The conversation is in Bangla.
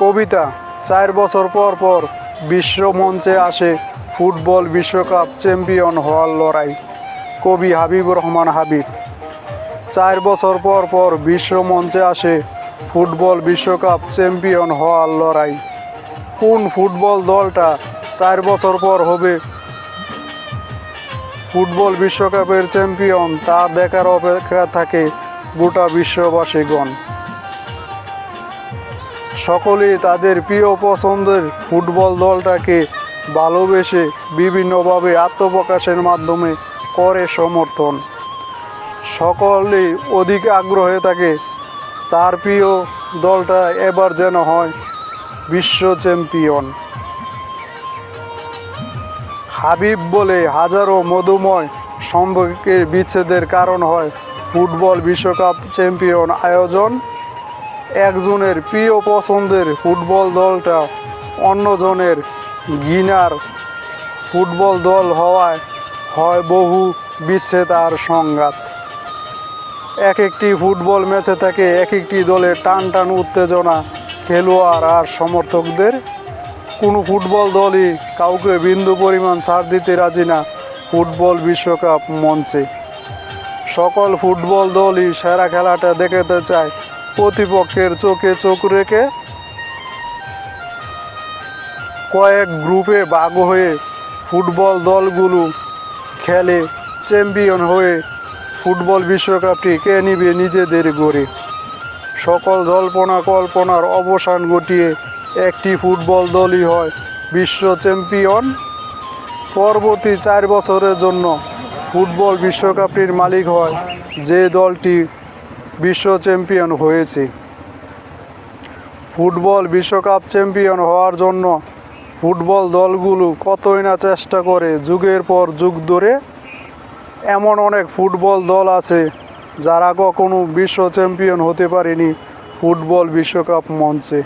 কবিতা 4 বছর পর পর বিশ্ব মঞ্চে আসে ফুটবল বিশ্বকাপ চ্যাম্পিয়ন হওয়ার লড়াই। কবি হাবিবুর রহমান হাবিব। 4 বছর পর পর বিশ্ব মঞ্চে আসে ফুটবল বিশ্বকাপ চ্যাম্পিয়ন হওয়ার লড়াই। কোন ফুটবল দলটা 4 বছর পর হবে ফুটবল বিশ্বকাপের চ্যাম্পিয়ন তা দেখার অপেক্ষা থাকে গোটা বিশ্ববাসীগণ। সকলেই তাদের প্রিয় পছন্দের ফুটবল দলটাকে ভালোবেসে বিভিন্নভাবে আত্মপ্রকাশের মাধ্যমে করে সমর্থন। সকলেই অধিক আগ্রহে থাকে তার প্রিয় দলটা এবার যেন হয় বিশ্ব চ্যাম্পিয়ন। হাবিব বলে হাজারো মধুময় সম্পর্কের বিচ্ছেদের কারণ হয় ফুটবল বিশ্বকাপ চ্যাম্পিয়ন আয়োজন। একজনের প্রিয় পছন্দের ফুটবল দলটা অন্যজনের ঘৃণার ফুটবল দল হওয়ায় হয় বহু বিচ্ছেদ আর সংঘাত। এক একটি ফুটবল ম্যাচে থাকে এক একটি দলের টান টান উত্তেজনা খেলোয়াড় আর সমর্থকদের। কোনো ফুটবল দলই কাউকে বিন্দু পরিমাণ ছাড় দিতে রাজি না ফুটবল বিশ্বকাপ মঞ্চে। সকল ফুটবল দলই সেরা খেলাটা দেখাতে চায় প্রতিপক্ষের চোখে চোখ রেখে। কয়েক গ্রুপে ভাগ হয়ে ফুটবল দলগুলো খেলে চ্যাম্পিয়ন হয়ে ফুটবল বিশ্বকাপটি কে নিবে নিজেদের গড়ে। সকল জল্পনা কল্পনার অবসান ঘটিয়ে একটি ফুটবল দলই হয় বিশ্ব চ্যাম্পিয়ন। পরবর্তী 4 বছরের জন্য ফুটবল বিশ্বকাপটির মালিক হয় যে দলটি বিশ্ব চ্যাম্পিয়ন হয়েছে। ফুটবল বিশ্বকাপ চ্যাম্পিয়ন হওয়ার জন্য ফুটবল দলগুলো কতই না চেষ্টা করে যুগের পর যুগ ধরে। এমন অনেক ফুটবল দল আছে যারা কখনো বিশ্ব চ্যাম্পিয়ন হতে পারেনি ফুটবল বিশ্বকাপ মঞ্চে।